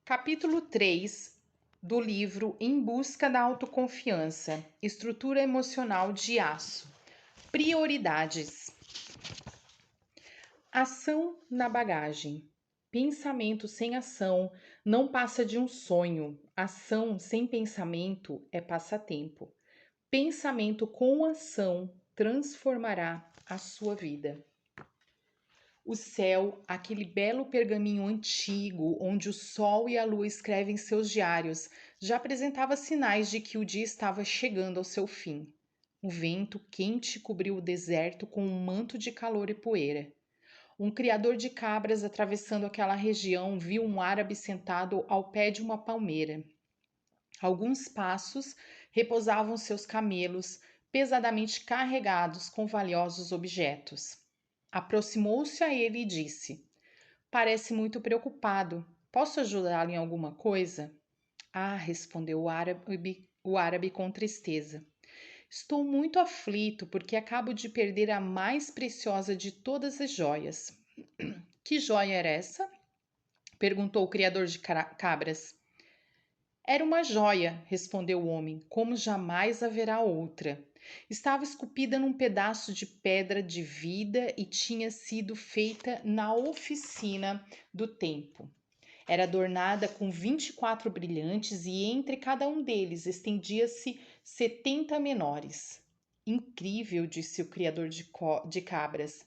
Capítulo 3 do livro Em Busca da Autoconfiança, Estrutura Emocional de Aço. Prioridades. Ação na bagagem. Pensamento sem ação não passa de um sonho. Ação sem pensamento é passatempo. Pensamento com ação transformará a sua vida. O céu, aquele belo pergaminho antigo onde o sol e a lua escrevem seus diários, já apresentava sinais de que o dia estava chegando ao seu fim. O vento quente cobriu o deserto com um manto de calor e poeira. Um criador de cabras atravessando aquela região viu um árabe sentado ao pé de uma palmeira. A alguns passos repousavam seus camelos, pesadamente carregados com valiosos objetos. Aproximou-se a ele e disse: Parece muito preocupado. Posso ajudá-lo em alguma coisa? Ah, respondeu o árabe com tristeza. Estou muito aflito porque acabo de perder a mais preciosa de todas as joias. Que joia era essa? Perguntou o criador de cabras. Era uma joia, respondeu o homem, como jamais haverá outra. Estava esculpida num pedaço de pedra de vida e tinha sido feita na oficina do tempo. Era adornada com 24 brilhantes e entre cada um deles estendia-se 70 menores. Incrível, disse o criador de cabras.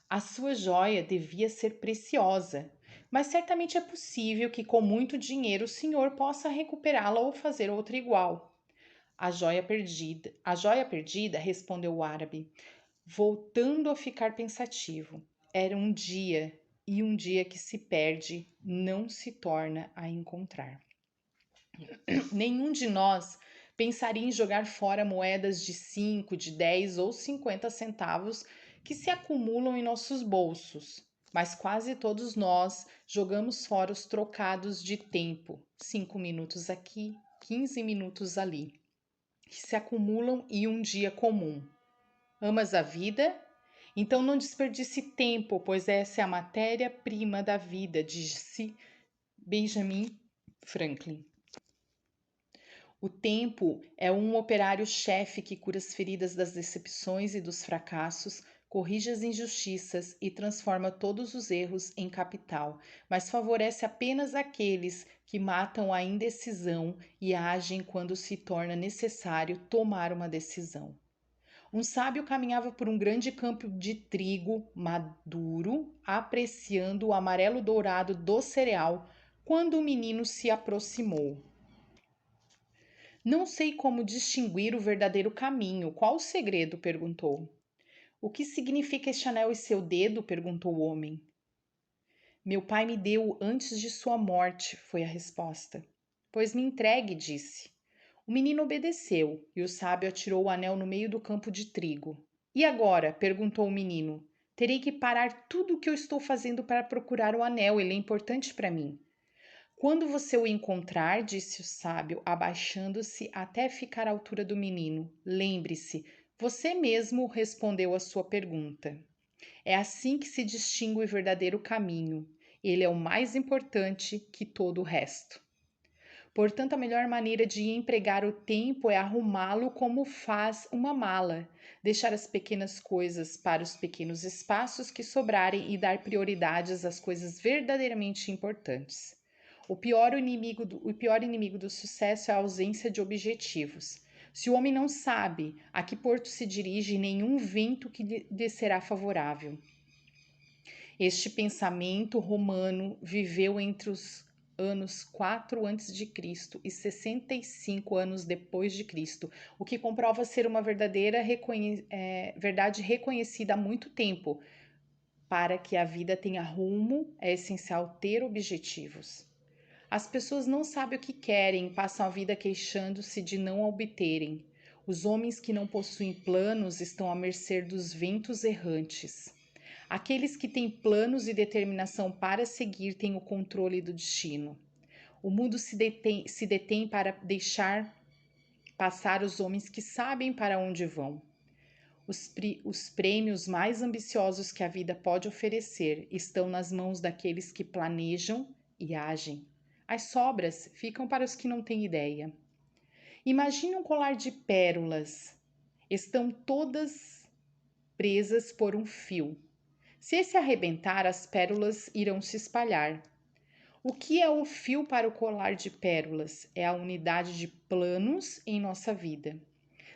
A sua joia devia ser preciosa, mas certamente é possível que com muito dinheiro o senhor possa recuperá-la ou fazer outra igual. A joia perdida, respondeu o árabe, voltando a ficar pensativo. Era um dia, e um dia que se perde não se torna a encontrar. Nenhum de nós pensaria em jogar fora moedas de 5, de 10 ou 50 centavos que se acumulam em nossos bolsos, mas quase todos nós jogamos fora os trocados de tempo, 5 minutos aqui, 15 minutos ali, que se acumulam em um dia comum. Amas a vida? Então não desperdice tempo, pois essa é a matéria-prima da vida, disse Benjamin Franklin. O tempo é um operário-chefe que cura as feridas das decepções e dos fracassos, corrige as injustiças e transforma todos os erros em capital, mas favorece apenas aqueles que matam a indecisão e agem quando se torna necessário tomar uma decisão. Um sábio caminhava por um grande campo de trigo maduro, apreciando o amarelo dourado do cereal, quando o menino se aproximou. Não sei como distinguir o verdadeiro caminho. Qual o segredo? Perguntou. O que significa este anel em seu dedo? Perguntou o homem. Meu pai me deu antes de sua morte, foi a resposta. Pois me entregue, disse. O menino obedeceu e o sábio atirou o anel no meio do campo de trigo. E agora? Perguntou o menino. Terei que parar tudo o que eu estou fazendo para procurar o anel. Ele é importante para mim. Quando você o encontrar, disse o sábio, abaixando-se até ficar à altura do menino, lembre-se, você mesmo respondeu a sua pergunta. É assim que se distingue o verdadeiro caminho. Ele é o mais importante que todo o resto. Portanto, a melhor maneira de empregar o tempo é arrumá-lo como faz uma mala, deixar as pequenas coisas para os pequenos espaços que sobrarem e dar prioridades às coisas verdadeiramente importantes. O pior inimigo do sucesso é a ausência de objetivos. Se o homem não sabe a que porto se dirige, nenhum vento que lhe será favorável. Este pensamento romano viveu entre os anos 4 a.C. e 65 anos depois de Cristo, o que comprova ser uma verdade reconhecida há muito tempo. Para que a vida tenha rumo, é essencial ter objetivos. As pessoas não sabem o que querem e passam a vida queixando-se de não a obterem. Os homens que não possuem planos estão à mercê dos ventos errantes. Aqueles que têm planos e determinação para seguir têm o controle do destino. O mundo se detém para deixar passar os homens que sabem para onde vão. Os prêmios mais ambiciosos que a vida pode oferecer estão nas mãos daqueles que planejam e agem. As sobras ficam para os que não têm ideia. Imagine um colar de pérolas. Estão todas presas por um fio. Se esse arrebentar, as pérolas irão se espalhar. O que é o fio para o colar de pérolas? É a unidade de planos em nossa vida.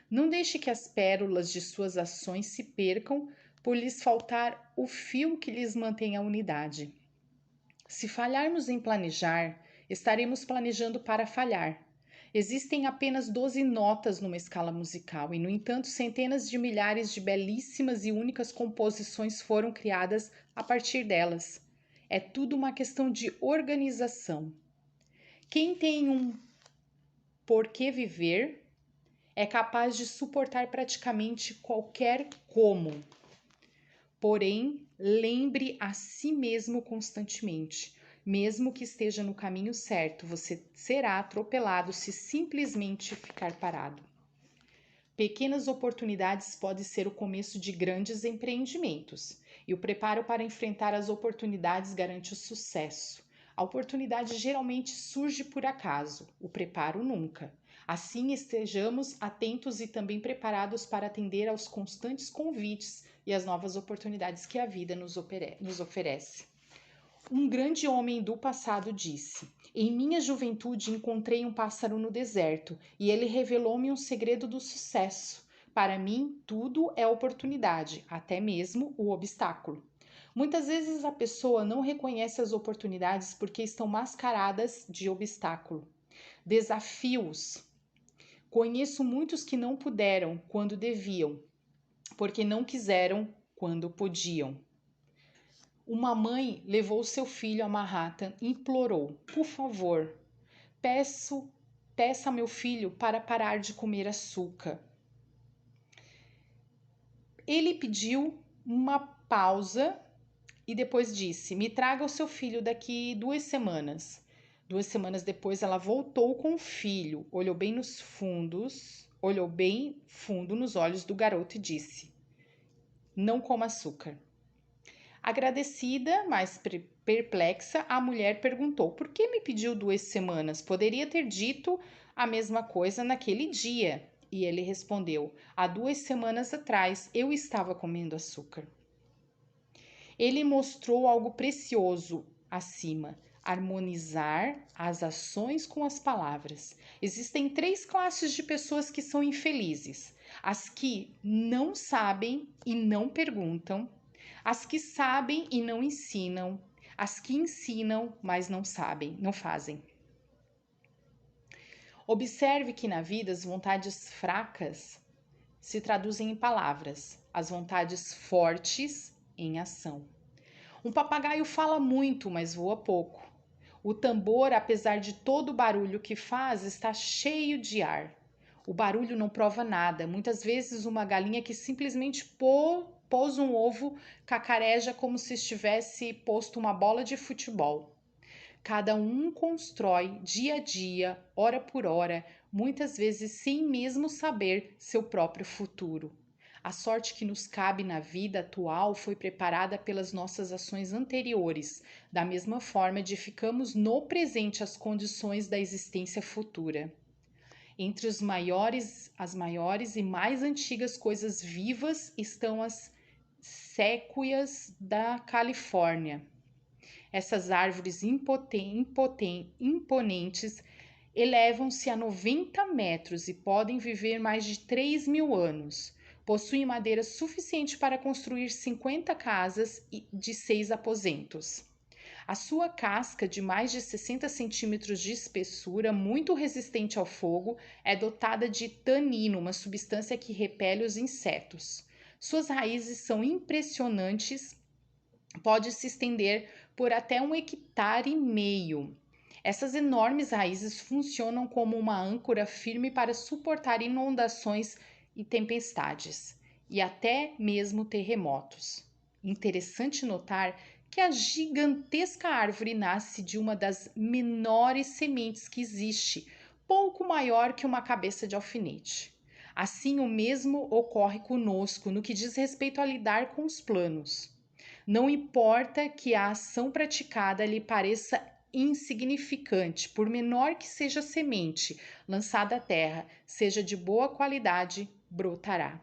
Não deixe que as pérolas de suas ações se percam por lhes faltar o fio que lhes mantém a unidade. Se falharmos em planejar, estaremos planejando para falhar. Existem apenas 12 notas numa escala musical e, no entanto, centenas de milhares de belíssimas e únicas composições foram criadas a partir delas. É tudo uma questão de organização. Quem tem um porquê viver é capaz de suportar praticamente qualquer como. Porém, lembre a si mesmo constantemente. Mesmo que esteja no caminho certo, você será atropelado se simplesmente ficar parado. Pequenas oportunidades podem ser o começo de grandes empreendimentos, e o preparo para enfrentar as oportunidades garante o sucesso. A oportunidade geralmente surge por acaso, o preparo nunca. Assim, estejamos atentos e também preparados para atender aos constantes convites e às novas oportunidades que a vida nos oferece. Um grande homem do passado disse: Em minha juventude encontrei um pássaro no deserto e ele revelou-me um segredo do sucesso. Para mim, tudo é oportunidade, até mesmo o obstáculo. Muitas vezes a pessoa não reconhece as oportunidades porque estão mascaradas de obstáculo. Desafios. Conheço muitos que não puderam quando deviam, porque não quiseram quando podiam. Uma mãe levou seu filho a Manhattan e implorou: Por favor, peça a meu filho para parar de comer açúcar. Ele pediu uma pausa e depois disse: Me traga o seu filho daqui 2 semanas. 2 semanas depois, ela voltou com o filho, olhou bem fundo nos olhos do garoto e disse: Não coma açúcar. Agradecida, mas perplexa, a mulher perguntou: Por que me pediu 2 semanas? Poderia ter dito a mesma coisa naquele dia. E ele respondeu: Há 2 semanas atrás eu estava comendo açúcar. Ele mostrou algo precioso acima: harmonizar as ações com as palavras. Existem 3 classes de pessoas que são infelizes: as que não sabem e não perguntam, as que sabem e não ensinam, as que ensinam, mas não sabem, não fazem. Observe que na vida as vontades fracas se traduzem em palavras, as vontades fortes em ação. Um papagaio fala muito, mas voa pouco. O tambor, apesar de todo o barulho que faz, está cheio de ar. O barulho não prova nada. Muitas vezes uma galinha que simplesmente pôs um ovo cacareja como se estivesse posto uma bola de futebol. Cada um constrói dia a dia, hora por hora, muitas vezes sem mesmo saber seu próprio futuro. A sorte que nos cabe na vida atual foi preparada pelas nossas ações anteriores. Da mesma forma, edificamos no presente as condições da existência futura. Entre as maiores e mais antigas coisas vivas estão as séquoias da Califórnia. Essas árvores imponentes elevam-se a 90 metros e podem viver mais de 3.000 anos. Possuem madeira suficiente para construir 50 casas de 6 aposentos. A sua casca, de mais de 60 centímetros de espessura, muito resistente ao fogo, é dotada de tanino, uma substância que repele os insetos. Suas raízes são impressionantes, pode se estender por até 1,5 hectare. Essas enormes raízes funcionam como uma âncora firme para suportar inundações e tempestades, e até mesmo terremotos. Interessante notar que a gigantesca árvore nasce de uma das menores sementes que existe, pouco maior que uma cabeça de alfinete. Assim, o mesmo ocorre conosco no que diz respeito a lidar com os planos. Não importa que a ação praticada lhe pareça insignificante, por menor que seja a semente lançada à terra, seja de boa qualidade, brotará.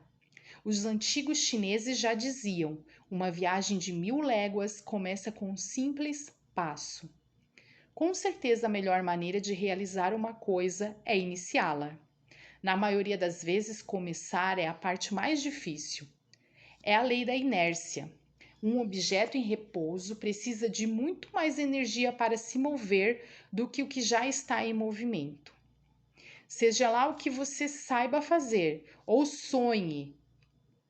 Os antigos chineses já diziam: uma viagem de 1000 léguas começa com um simples passo. Com certeza, a melhor maneira de realizar uma coisa é iniciá-la. Na maioria das vezes, começar é a parte mais difícil. É a lei da inércia. Um objeto em repouso precisa de muito mais energia para se mover do que o que já está em movimento. Seja lá o que você saiba fazer ou sonhe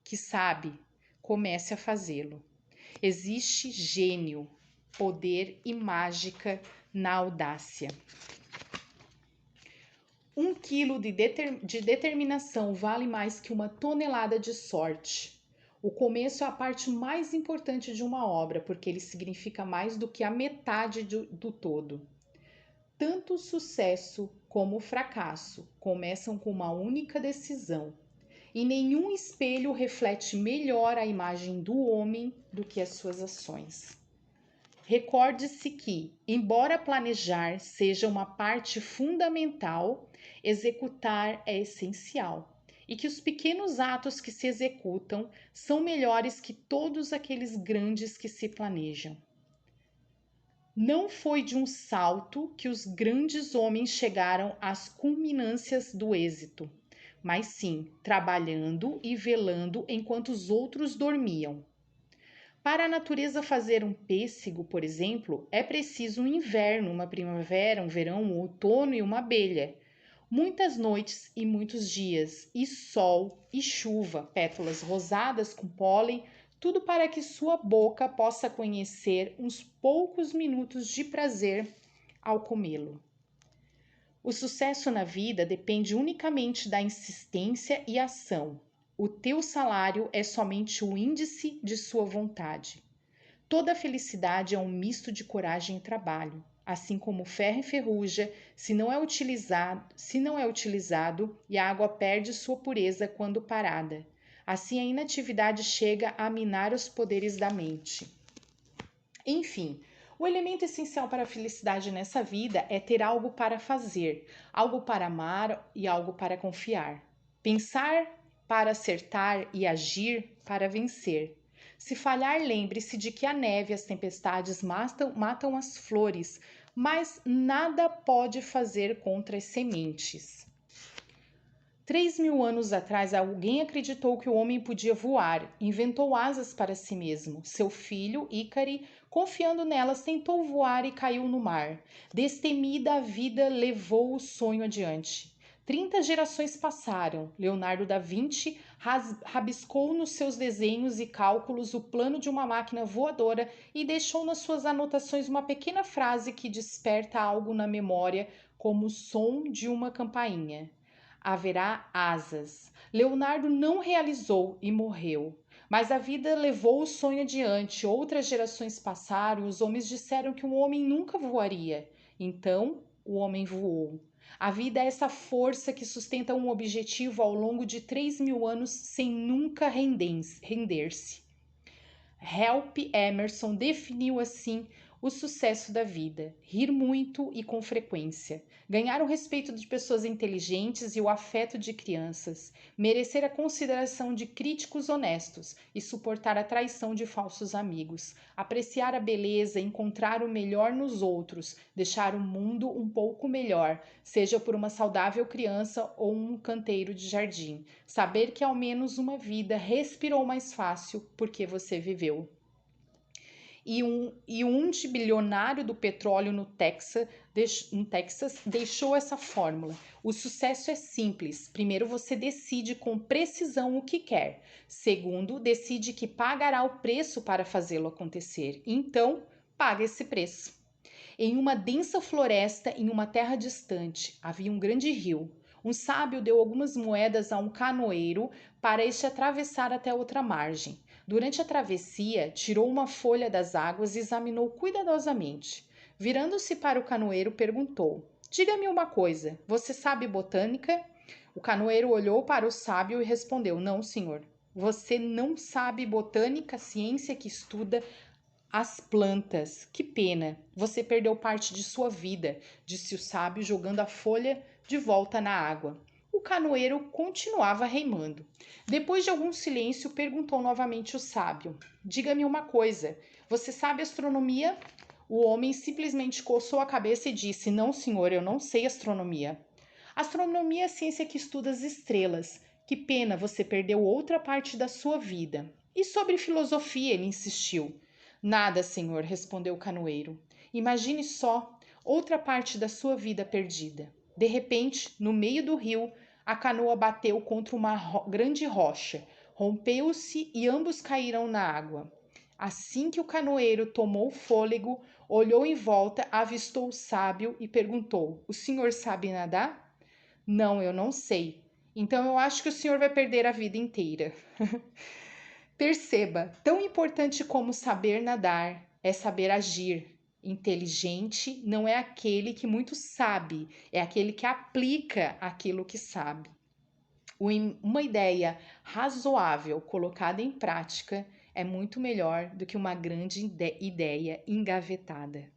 que sabe, comece a fazê-lo. Existe gênio, poder e mágica na audácia. 1 quilo de determinação vale mais que 1 tonelada de sorte. O começo é a parte mais importante de uma obra, porque ele significa mais do que a metade do todo. Tanto o sucesso como o fracasso começam com uma única decisão, e nenhum espelho reflete melhor a imagem do homem do que as suas ações. Recorde-se que, embora planejar seja uma parte fundamental, executar é essencial, e que os pequenos atos que se executam são melhores que todos aqueles grandes que se planejam. Não foi de um salto que os grandes homens chegaram às culminâncias do êxito, mas sim trabalhando e velando enquanto os outros dormiam. Para a natureza fazer um pêssego, por exemplo, é preciso um inverno, uma primavera, um verão, um outono e uma abelha. Muitas noites e muitos dias, e sol e chuva, pétalas rosadas com pólen, tudo para que sua boca possa conhecer uns poucos minutos de prazer ao comê-lo. O sucesso na vida depende unicamente da insistência e ação. O teu salário é somente o índice de sua vontade. Toda felicidade é um misto de coragem e trabalho. Assim como o ferro enferruja, se não é utilizado, e a água perde sua pureza quando parada. Assim a inatividade chega a minar os poderes da mente. Enfim, o elemento essencial para a felicidade nessa vida é ter algo para fazer, algo para amar e algo para confiar. Pensar para acertar e agir para vencer. Se falhar, lembre-se de que a neve e as tempestades matam as flores, mas nada pode fazer contra as sementes. 3.000 anos atrás, alguém acreditou que o homem podia voar, inventou asas para si mesmo. Seu filho, Ícaro, confiando nelas, tentou voar e caiu no mar. Destemida, a vida levou o sonho adiante. 30 gerações passaram. Leonardo da Vinci rabiscou nos seus desenhos e cálculos o plano de uma máquina voadora e deixou nas suas anotações uma pequena frase que desperta algo na memória, como o som de uma campainha. Haverá asas. Leonardo não realizou e morreu. Mas a vida levou o sonho adiante. Outras gerações passaram e os homens disseram que um homem nunca voaria. Então, o homem voou. A vida é essa força que sustenta um objetivo ao longo de 3.000 anos sem nunca render-se. Ralph Emerson definiu assim o sucesso da vida: rir muito e com frequência, ganhar o respeito de pessoas inteligentes e o afeto de crianças, merecer a consideração de críticos honestos e suportar a traição de falsos amigos, apreciar a beleza, encontrar o melhor nos outros, deixar o mundo um pouco melhor, seja por uma saudável criança ou um canteiro de jardim, saber que ao menos uma vida respirou mais fácil porque você viveu. E um bilionário do petróleo no Texas deixou essa fórmula. O sucesso é simples. Primeiro, você decide com precisão o que quer. Segundo, decide que pagará o preço para fazê-lo acontecer. Então, paga esse preço. Em uma densa floresta, em uma terra distante, havia um grande rio. Um sábio deu algumas moedas a um canoeiro para este atravessar até outra margem. Durante a travessia, tirou uma folha das águas e examinou cuidadosamente. Virando-se para o canoeiro, perguntou: Diga-me uma coisa, você sabe botânica? O canoeiro olhou para o sábio e respondeu: Não, senhor. Você não sabe botânica, ciência que estuda As plantas, que pena, você perdeu parte de sua vida, disse o sábio, jogando a folha de volta na água. O canoeiro continuava remando. Depois de algum silêncio, perguntou novamente o sábio: Diga-me uma coisa, você sabe astronomia? O homem simplesmente coçou a cabeça e disse: Não, senhor, eu não sei astronomia. Astronomia é a ciência que estuda as estrelas. Que pena, você perdeu outra parte da sua vida. E sobre filosofia, ele insistiu. Nada, senhor, respondeu o canoeiro. Imagine só, outra parte da sua vida perdida. De repente, no meio do rio, a canoa bateu contra uma grande rocha, rompeu-se e ambos caíram na água. Assim que o canoeiro tomou fôlego, olhou em volta, avistou o sábio e perguntou: O senhor sabe nadar? Não, eu não sei. Então eu acho que o senhor vai perder a vida inteira. Perceba, tão importante como saber nadar é saber agir. Inteligente não é aquele que muito sabe, é aquele que aplica aquilo que sabe. Uma ideia razoável colocada em prática é muito melhor do que uma grande ideia engavetada.